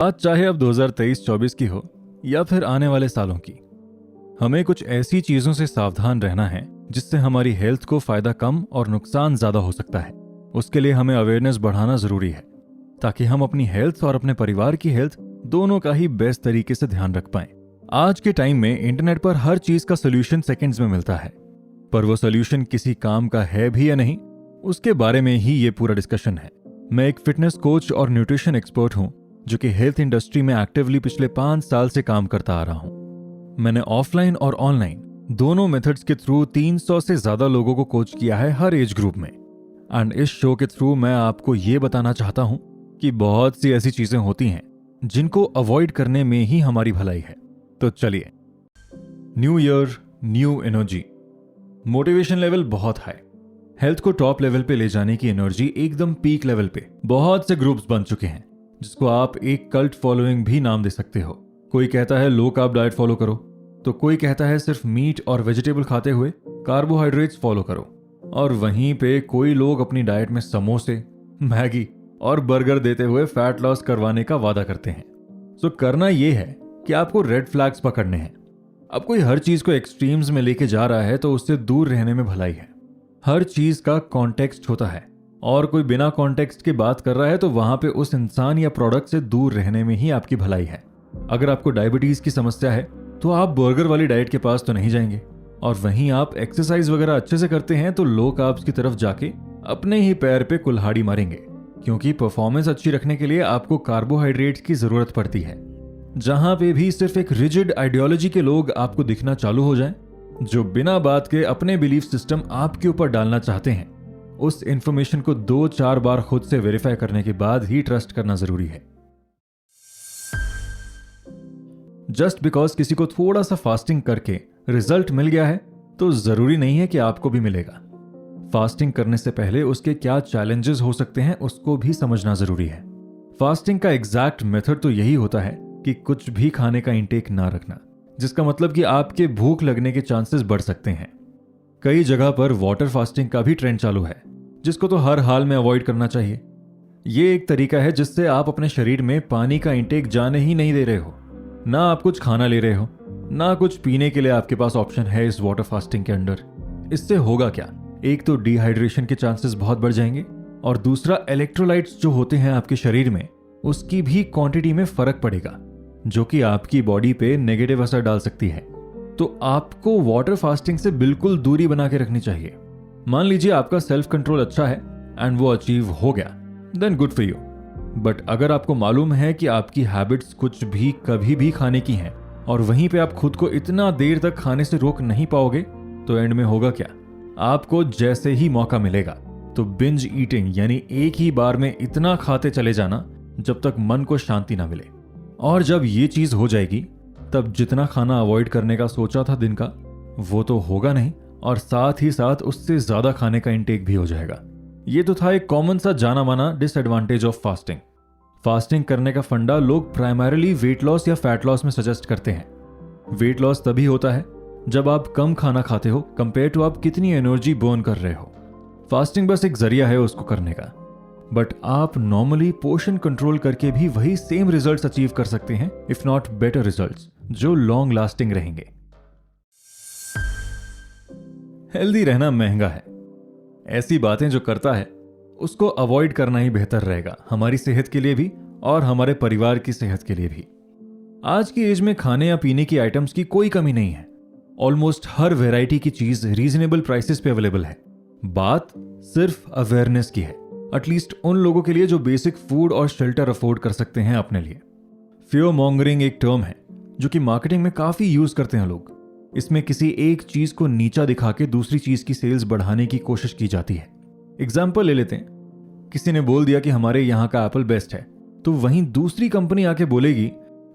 बात चाहे अब 2023-24 की हो या फिर आने वाले सालों की, हमें कुछ ऐसी चीजों से सावधान रहना है जिससे हमारी हेल्थ को फायदा कम और नुकसान ज्यादा हो सकता है। उसके लिए हमें अवेयरनेस बढ़ाना जरूरी है ताकि हम अपनी हेल्थ और अपने परिवार की हेल्थ दोनों का ही बेस्ट तरीके से ध्यान रख पाएं। आज के टाइम में इंटरनेट पर हर चीज का सोल्यूशन सेकंड्स में मिलता है, पर वो सोल्यूशन किसी काम का है भी या नहीं, उसके बारे में ही ये पूरा डिस्कशन है। मैं एक फिटनेस कोच और न्यूट्रिशन एक्सपर्ट हूं जो कि हेल्थ इंडस्ट्री में एक्टिवली पिछले 5 साल से काम करता आ रहा हूं। मैंने ऑफलाइन और ऑनलाइन दोनों मेथड्स के थ्रू 300 से ज्यादा लोगों को कोच किया है हर एज ग्रुप में। एंड इस शो के थ्रू मैं आपको ये बताना चाहता हूं कि बहुत सी ऐसी चीजें होती हैं जिनको अवॉइड करने में ही हमारी भलाई है। तो चलिए, new year new energy, motivation level बहुत हाई, हेल्थ को टॉप लेवल पे ले जाने की एनर्जी एकदम पीक लेवल पे। बहुत से ग्रुप्स बन चुके हैं जिसको आप एक कल्ट फॉलोइंग भी नाम दे सकते हो। कोई कहता है लो कार्ब डाइट फॉलो करो, तो कोई कहता है सिर्फ मीट और वेजिटेबल खाते हुए कार्बोहाइड्रेट्स फॉलो करो, और वहीं पे कोई लोग अपनी डाइट में समोसे, मैगी और बर्गर देते हुए फैट लॉस करवाने का वादा करते हैं। सो करना यह है कि आपको रेड फ्लैग्स पकड़ने हैं। अब कोई हर चीज को एक्सट्रीम्स में लेके जा रहा है तो उससे दूर रहने में भलाई है। हर चीज का कॉन्टेक्स्ट होता है, और कोई बिना कॉन्टेक्स्ट की बात कर रहा है तो वहां पे उस इंसान या प्रोडक्ट से दूर रहने में ही आपकी भलाई है। अगर आपको डायबिटीज की समस्या है तो आप बर्गर वाली डाइट के पास तो नहीं जाएंगे, और वहीं आप एक्सरसाइज वगैरह अच्छे से करते हैं तो लो कार्ब्स की तरफ जाके अपने ही पैर पे कुल्हाड़ी मारेंगे, क्योंकि परफॉर्मेंस अच्छी रखने के लिए आपको कार्बोहाइड्रेट्स की जरूरत पड़ती है। जहां पे भी सिर्फ एक रिजिड आइडियोलॉजी के लोग आपको दिखना चालू हो जाएं, जो बिना बात के अपने बिलीफ सिस्टम आपके ऊपर डालना चाहते हैं, उस इंफॉर्मेशन को 2-4 बार खुद से वेरीफाई करने के बाद ही ट्रस्ट करना जरूरी है। जस्ट बिकॉज किसी को थोड़ा सा फास्टिंग करके रिजल्ट मिल गया है तो जरूरी नहीं है कि आपको भी मिलेगा। फास्टिंग करने से पहले उसके क्या चैलेंजेस हो सकते हैं उसको भी समझना जरूरी है। फास्टिंग का एग्जैक्ट मेथड तो यही होता है कि कुछ भी खाने का इंटेक ना रखना, जिसका मतलब कि आपके भूख लगने के चांसेस बढ़ सकते हैं। कई जगह पर वाटर फास्टिंग का भी ट्रेंड चालू है, जिसको तो हर हाल में अवॉइड करना चाहिए। ये एक तरीका है जिससे आप अपने शरीर में पानी का इंटेक जाने ही नहीं दे रहे हो। ना आप कुछ खाना ले रहे हो, ना कुछ पीने के लिए आपके पास ऑप्शन है इस वाटर फास्टिंग के अंडर। इससे होगा क्या, एक तो डिहाइड्रेशन के चांसेस बहुत बढ़ जाएंगे, और दूसरा इलेक्ट्रोलाइट्स जो होते हैं आपके शरीर में उसकी भी क्वांटिटी में फर्क पड़ेगा, जो कि आपकी बॉडी पे नेगेटिव असर डाल सकती है। तो आपको वाटर फास्टिंग से बिल्कुल दूरी बना के रखनी चाहिए। मान लीजिए आपका सेल्फ कंट्रोल अच्छा है एंड वो अचीव हो गया, then good for you. But अगर आपको मालूम है कि आपकी हैबिट्स कुछ भी कभी भी खाने की हैं और वहीं पे आप खुद को इतना देर तक खाने से रोक नहीं पाओगे, तो एंड में होगा क्या, आपको जैसे ही मौका मिलेगा तो बिंज ईटिंग यानी एक ही बार में इतना खाते चले जाना जब तक मन को शांति ना मिले। और जब ये चीज हो जाएगी तब जितना खाना अवॉइड करने का सोचा था दिन का, वो तो होगा नहीं, और साथ ही साथ उससे ज्यादा खाने का इंटेक भी हो जाएगा। ये तो था एक कॉमन सा जाना माना डिसएडवांटेज ऑफ फास्टिंग। फास्टिंग करने का फंडा लोग प्राइमरीली वेट लॉस या फैट लॉस में सजेस्ट करते हैं। वेट लॉस तभी होता है जब आप कम खाना खाते हो कंपेयर टू आप कितनी एनर्जी बर्न कर रहे हो। फास्टिंग बस एक जरिया है उसको करने का, बट आप नॉर्मली पोर्शन कंट्रोल करके भी वही सेम रिजल्ट्स अचीव कर सकते हैं, इफ नॉट बेटर रिजल्ट्स, जो लॉन्ग लास्टिंग रहेंगे। हेल्दी रहना महंगा है। ऐसी बातें जो करता है उसको अवॉइड करना ही बेहतर रहेगा, हमारी सेहत के लिए भी और हमारे परिवार की सेहत के लिए भी। आज की एज में खाने या पीने की आइटम्स की कोई कमी नहीं है। ऑलमोस्ट हर वैरायटी की चीज रीजनेबल प्राइसेस पे अवेलेबल है। बात सिर्फ अवेयरनेस की है, एटलीस्ट उन लोगों के लिए जो बेसिक फूड और शेल्टर अफोर्ड कर सकते हैं अपने लिए। फियर मॉन्गरिंग एक टर्म है जो कि मार्केटिंग में काफी यूज करते हैं लोग। इसमें किसी एक चीज को नीचा दिखा के दूसरी चीज की सेल्स बढ़ाने की कोशिश की जाती है। एग्जाम्पल ले लेते हैं, किसी ने बोल दिया कि हमारे यहाँ का एप्पल बेस्ट है, तो वहीं दूसरी कंपनी आके बोलेगी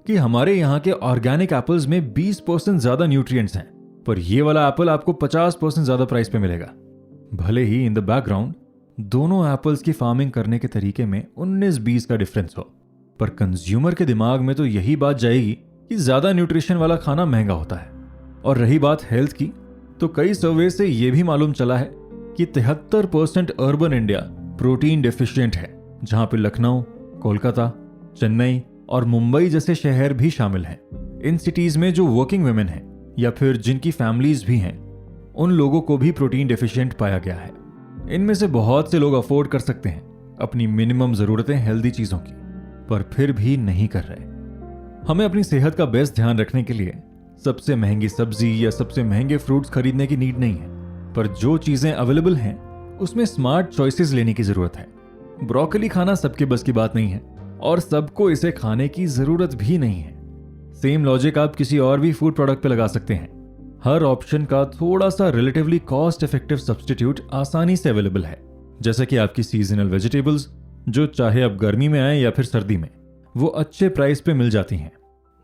कि हमारे यहाँ के ऑर्गेनिक एप्पल्स में 20% ज्यादा न्यूट्रिएंट्स हैं, पर ये वाला एप्पल आपको 50% ज्यादा प्राइस पे मिलेगा। भले ही इन द बैकग्राउंड दोनों एप्पल्स की फार्मिंग करने के तरीके में 19-20 का डिफरेंस हो, पर कंज्यूमर के दिमाग में तो यही बात जाएगी कि ज्यादा न्यूट्रिशन वाला खाना महंगा होता है। और रही बात हेल्थ की, तो कई सर्वे से यह भी मालूम चला है कि 73% अर्बन इंडिया प्रोटीन डेफिशिएंट है, जहां पे लखनऊ, कोलकाता, चेन्नई और मुंबई जैसे शहर भी शामिल हैं। इन सिटीज में जो वर्किंग वुमेन हैं या फिर जिनकी फैमिलीज भी हैं, उन लोगों को भी प्रोटीन डेफिशिएंट पाया गया है। इनमें से बहुत से लोग अफोर्ड कर सकते हैं अपनी मिनिमम जरूरतें हेल्दी चीजों की, पर फिर भी नहीं कर रहे। हमें अपनी सेहत का बेस्ट ध्यान रखने के लिए सबसे महंगी सब्जी या सबसे महंगे फ्रूट्स खरीदने की नीड नहीं है, पर जो चीजें अवेलेबल हैं उसमें स्मार्ट चॉइसेस लेने की जरूरत है। ब्रोकली खाना सबके बस की बात नहीं है और सबको इसे खाने की जरूरत भी नहीं है। सेम लॉजिक आप किसी और भी फूड प्रोडक्ट पे लगा सकते हैं। हर ऑप्शन का थोड़ा सा रिलेटिवली कॉस्ट इफेक्टिव सब्स्टिट्यूट आसानी से अवेलेबल है, जैसे कि आपकी सीजनल वेजिटेबल्स, जो चाहे अब गर्मी में आए या फिर सर्दी में, वो अच्छे प्राइस पे मिल जाती हैं।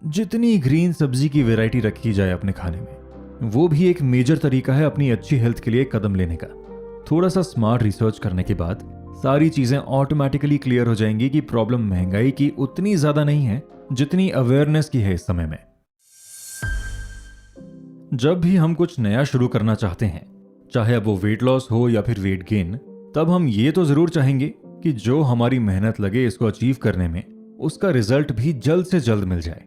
जितनी ग्रीन सब्जी की वैरायटी रखी जाए अपने खाने में, वो भी एक मेजर तरीका है अपनी अच्छी हेल्थ के लिए कदम लेने का। थोड़ा सा स्मार्ट रिसर्च करने के बाद सारी चीजें ऑटोमेटिकली क्लियर हो जाएंगी कि प्रॉब्लम महंगाई की उतनी ज्यादा नहीं है जितनी अवेयरनेस की है इस समय में। जब भी हम कुछ नया शुरू करना चाहते हैं, चाहे अब वो वेट लॉस हो या फिर वेट गेन, तब हम ये तो जरूर चाहेंगे कि जो हमारी मेहनत लगे इसको अचीव करने में, उसका रिजल्ट भी जल्द से जल्द मिल जाए।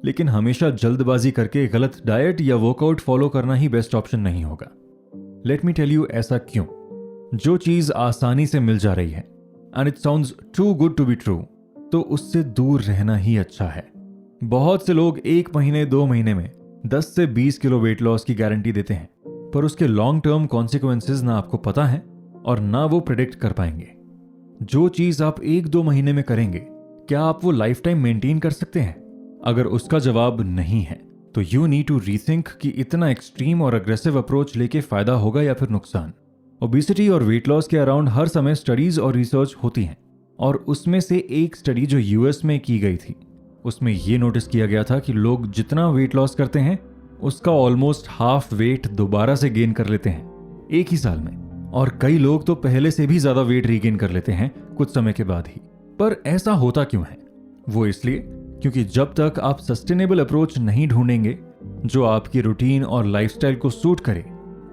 लेकिन हमेशा जल्दबाजी करके गलत डाइट या वर्कआउट फॉलो करना ही बेस्ट ऑप्शन नहीं होगा। लेट मी टेल यू ऐसा क्यों। जो चीज आसानी से मिल जा रही है and it sounds too good to be true, तो उससे दूर रहना ही अच्छा है। बहुत से लोग 1 महीने 2 महीने में 10 से 20 किलो वेट लॉस की गारंटी देते हैं, पर उसके लॉन्ग टर्म कॉन्सिक्वेंसेस ना आपको पता है और ना वो प्रेडिक्ट कर पाएंगे। जो चीज आप 1-2 महीने में करेंगे, क्या आप वो लाइफ टाइम मेंटेन कर सकते हैं? अगर उसका जवाब नहीं है, तो यू नीड टू रीथिंक कि इतना एक्सट्रीम और अग्रेसिव अप्रोच लेके फायदा होगा या फिर नुकसान। ओबेसिटी और वेट लॉस के अराउंड हर समय स्टडीज और रिसर्च होती हैं, और उसमें से एक स्टडी जो यूएस में की गई थी, उसमें यह नोटिस किया गया था कि लोग जितना वेट लॉस करते हैं, उसका ऑलमोस्ट हाफ वेट दोबारा से गेन कर लेते हैं एक ही साल में, और कई लोग तो पहले से भी ज्यादा वेट रीगेन कर लेते हैं कुछ समय के बाद ही। पर ऐसा होता क्यों है? वो इसलिए क्योंकि जब तक आप सस्टेनेबल अप्रोच नहीं ढूंढेंगे जो आपकी रूटीन और लाइफस्टाइल को सूट करे,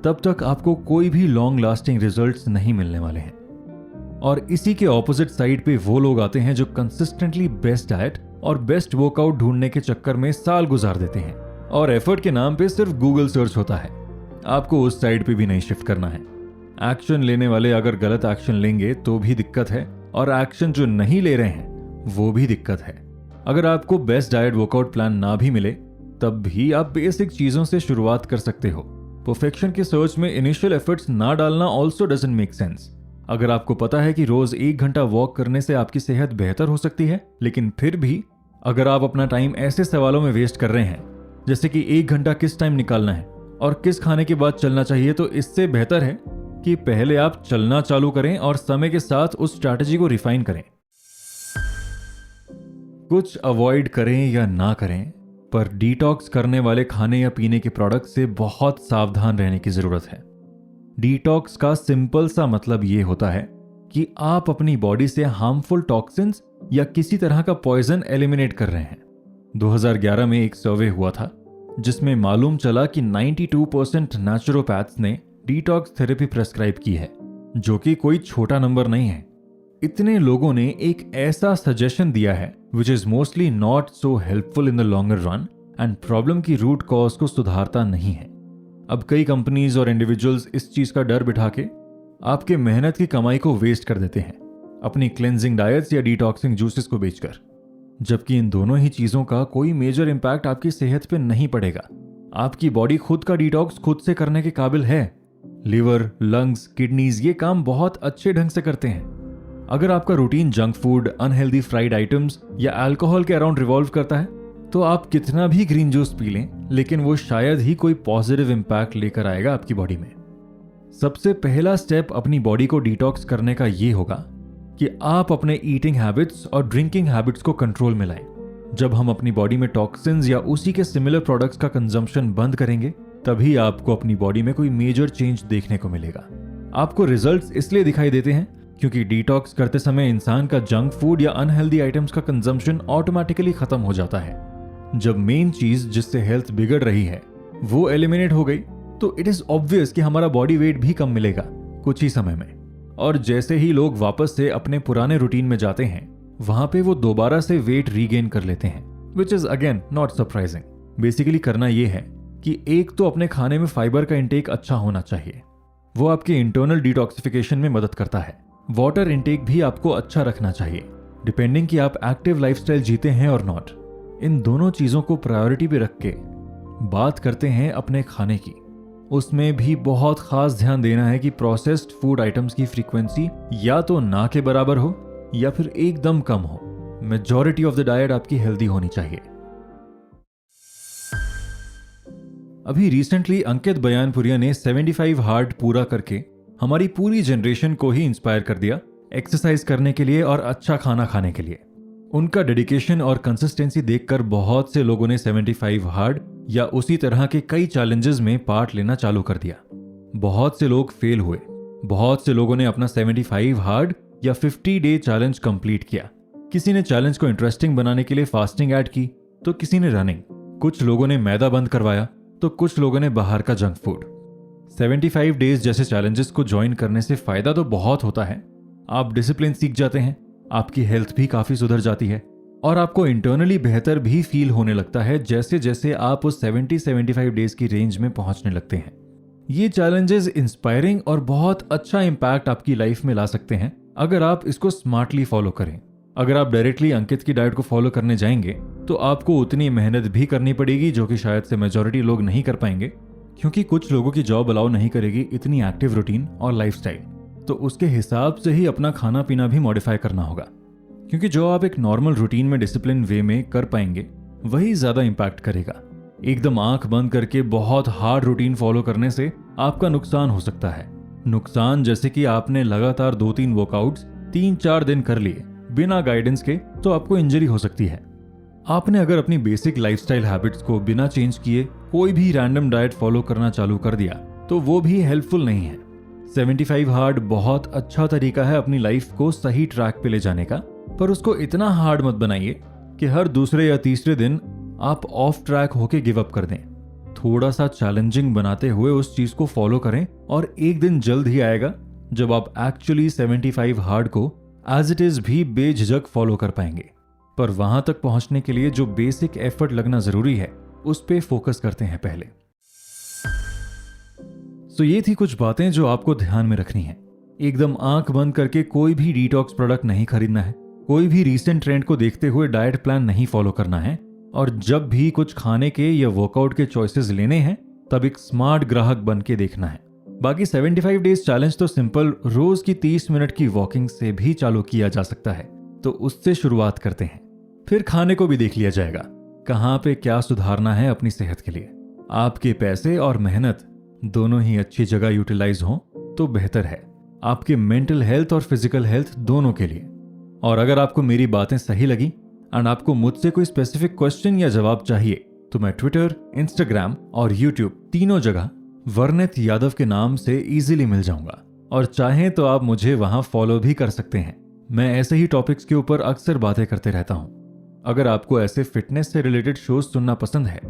तब तक आपको कोई भी लॉन्ग लास्टिंग रिजल्ट्स नहीं मिलने वाले हैं। और इसी के ऑपोजिट साइड पे वो लोग आते हैं जो कंसिस्टेंटली बेस्ट डाइट और बेस्ट वर्कआउट ढूंढने के चक्कर में साल गुजार देते हैं, और एफर्ट के नाम पे सिर्फ गूगल सर्च होता है। आपको उस साइड पे भी नहीं शिफ्ट करना है। एक्शन लेने वाले अगर गलत एक्शन लेंगे तो भी दिक्कत है, और एक्शन जो नहीं ले रहे हैं वो भी दिक्कत है। अगर आपको बेस्ट डाइट वर्कआउट प्लान ना भी मिले, तब भी आप बेसिक चीजों से शुरुआत कर सकते हो। परफेक्शन के सर्च में इनिशियल एफर्ट्स ना डालना ऑल्सो डजंट मेक सेंस। अगर आपको पता है कि रोज 1 घंटा वॉक करने से आपकी सेहत बेहतर हो सकती है, लेकिन फिर भी अगर आप अपना टाइम ऐसे सवालों में वेस्ट कर रहे हैं, जैसे कि 1 घंटा किस टाइम निकालना है और किस खाने के बाद चलना चाहिए, तो इससे बेहतर है कि पहले आप चलना चालू करें और समय के साथ उस स्ट्रैटेजी को रिफाइन करें। कुछ अवॉइड करें या ना करें, पर डिटॉक्स करने वाले खाने या पीने के प्रोडक्ट से बहुत सावधान रहने की जरूरत है। डिटॉक्स का सिंपल सा मतलब ये होता है कि आप अपनी बॉडी से हार्मफुल टॉक्सिन्स या किसी तरह का पॉइजन एलिमिनेट कर रहे हैं। 2011 में एक सर्वे हुआ था जिसमें मालूम चला कि 92% नेचुरोपैथ्स ने डिटॉक्स थेरेपी प्रेस्क्राइब की है, जो कि कोई छोटा नंबर नहीं है। इतने लोगों ने एक ऐसा सजेशन दिया है which is mostly not so helpful in the longer run and problem की रूट कॉज को सुधारता नहीं है। अब कई कंपनीज और इंडिविजुअल्स इस चीज का डर बिठा के आपके मेहनत की कमाई को वेस्ट कर देते हैं अपनी क्लेंजिंग डाइट्स या डिटॉक्सिंग जूसेस को बेचकर, जबकि इन दोनों ही चीजों का कोई मेजर इंपैक्ट आपकी सेहत पे नहीं पड़ेगा। आपकी बॉडी खुद का डिटॉक्स खुद से करने के काबिल है। लिवर, लंग्स, किडनीज ये काम बहुत अच्छे ढंग से करते हैं। अगर आपका routine junk food, unhealthy fried items या अल्कोहल के अराउंड रिवॉल्व करता है, तो आप कितना भी ग्रीन जूस पी लें, लेकिन वो शायद ही कोई पॉजिटिव इंपैक्ट लेकर आएगा आपकी बॉडी में। सबसे पहला स्टेप अपनी बॉडी को डिटॉक्स करने का ये होगा कि आप अपने ईटिंग हैबिट्स और ड्रिंकिंग हैबिट्स को कंट्रोल में लाएं। जब हम अपनी बॉडी में टॉक्सिन्स या उसी के सिमिलर प्रोडक्ट्स का कंजम्पशन बंद करेंगे, तभी आपको अपनी बॉडी में कोई मेजर चेंज देखने को मिलेगा। आपको रिजल्ट्स इसलिए दिखाई देते हैं क्योंकि डिटॉक्स करते समय इंसान का जंक फूड या अनहेल्दी आइटम्स का कंजम्पशन ऑटोमेटिकली खत्म हो जाता है। जब मेन चीज जिससे हेल्थ बिगड़ रही है वो एलिमिनेट हो गई, तो इट इज ऑब्वियस कि हमारा बॉडी वेट भी कम मिलेगा कुछ ही समय में। और जैसे ही लोग वापस से अपने पुराने रूटीन में जाते हैं, वहां पे वो दोबारा से वेट रीगेन कर लेते हैं, which is again not surprising. Basically करना ये है कि एक तो अपने खाने में फाइबर का इंटेक अच्छा होना चाहिए, वो आपके इंटरनल डिटॉक्सिफिकेशन में मदद करता है। वाटर इंटेक भी आपको अच्छा रखना चाहिए, डिपेंडिंग कि आप एक्टिव लाइफस्टाइल जीते हैं और नॉट। इन दोनों चीजों को प्रायोरिटी पे रख के बात करते हैं अपने खाने की। उसमें भी बहुत खास ध्यान देना है कि प्रोसेस्ड फूड आइटम्स की फ्रीक्वेंसी या तो ना के बराबर हो या फिर एकदम कम हो। मेजॉरिटी ऑफ द डाइट आपकी हेल्दी होनी चाहिए। अभी रिसेंटली अंकित बयानपुरिया ने 75 हार्ड पूरा करके हमारी पूरी जनरेशन को ही इंस्पायर कर दिया एक्सरसाइज करने के लिए और अच्छा खाना खाने के लिए। उनका डेडिकेशन और कंसिस्टेंसी देखकर बहुत से लोगों ने 75 हार्ड या उसी तरह के कई चैलेंजेस में पार्ट लेना चालू कर दिया। बहुत से लोग फेल हुए, बहुत से लोगों ने अपना 75 हार्ड या 50 डे चैलेंज कंप्लीट किया। किसी ने चैलेंज को इंटरेस्टिंग बनाने के लिए फास्टिंग ऐड की, तो किसी ने रनिंग, कुछ लोगों ने मैदा बंद करवाया, तो कुछ लोगों ने बाहर का जंक फूड। 75 डेज जैसे चैलेंजेस को ज्वाइन करने से फायदा तो बहुत होता है। आप डिसिप्लिन सीख जाते हैं, आपकी हेल्थ भी काफी सुधर जाती है और आपको इंटरनली बेहतर भी फील होने लगता है जैसे जैसे आप उस 70-75 डेज की रेंज में पहुंचने लगते हैं। ये चैलेंजेस इंस्पायरिंग और बहुत अच्छा इंपैक्ट आपकी लाइफ में ला सकते हैं अगर आप इसको स्मार्टली फॉलो करें। अगर आप डायरेक्टली अंकित की डाइट को फॉलो करने जाएंगे तो आपको उतनी मेहनत भी करनी पड़ेगी जो कि शायद से मेजॉरिटी लोग नहीं कर पाएंगे, क्योंकि कुछ लोगों की जॉब अलाउ नहीं करेगी इतनी एक्टिव रूटीन और लाइफस्टाइल। तो उसके हिसाब से ही अपना खाना पीना भी मॉडिफाई करना होगा, क्योंकि जो आप एक नॉर्मल रूटीन में डिसिप्लिन वे में कर पाएंगे वही ज्यादा इंपैक्ट करेगा। एकदम आंख बंद करके बहुत हार्ड रूटीन फॉलो करने से आपका नुकसान हो सकता है। नुकसान जैसे कि आपने लगातार 2-3 वर्कआउट्स 3-4 दिन कर लिए बिना गाइडेंस के, तो आपको इंजरी हो सकती है। आपने अगर अपनी बेसिक लाइफस्टाइल हैबिट्स को बिना चेंज किए कोई भी रैंडम डाइट फॉलो करना चालू कर दिया तो वो भी हेल्पफुल नहीं है। 75 हार्ड बहुत अच्छा तरीका है अपनी लाइफ को सही ट्रैक पे ले जाने का, पर उसको इतना हार्ड मत बनाइए कि हर दूसरे या तीसरे दिन आप ऑफ ट्रैक होके गिव अप कर दें। थोड़ा सा चैलेंजिंग बनाते हुए उस चीज को फॉलो करें और एक दिन जल्द ही आएगा जब आप एक्चुअली 75 हार्ड को एज इट इज भी बेझिझक फॉलो कर पाएंगे। पर वहां तक पहुंचने के लिए जो बेसिक एफर्ट लगना जरूरी है उस पे फोकस करते हैं पहले। तो ये थी कुछ बातें जो आपको ध्यान में रखनी है। एकदम आंख बंद करके कोई भी डिटॉक्स प्रोडक्ट नहीं खरीदना है, कोई भी रीसेंट ट्रेंड को देखते हुए डाइट प्लान नहीं फॉलो करना है, और जब भी कुछ खाने के या वर्कआउट के चॉइसेस लेने हैं तब एक स्मार्ट ग्राहक बन के देखना है। बाकी 75 डेज चैलेंज तो सिंपल रोज की 30 मिनट की वॉकिंग से भी चालू किया जा सकता है, तो उससे शुरुआत करते हैं। फिर खाने को भी देख लिया जाएगा, कहां पे क्या सुधारना है अपनी सेहत के लिए। आपके पैसे और मेहनत दोनों ही अच्छी जगह यूटिलाइज हों तो बेहतर है, आपके मेंटल हेल्थ और फिजिकल हेल्थ दोनों के लिए। और अगर आपको मेरी बातें सही लगी एंड आपको मुझसे कोई स्पेसिफिक क्वेश्चन या जवाब चाहिए तो मैं ट्विटर, इंस्टाग्राम और यूट्यूब तीनों जगह वर्णित यादव के नाम से इजीली मिल जाऊंगा, और चाहें तो आप मुझे वहां फॉलो भी कर सकते हैं। मैं ऐसे ही टॉपिक्स के ऊपर अक्सर बातें करते रहता हूं। अगर आपको ऐसे फिटनेस से रिलेटेड शोज सुनना पसंद है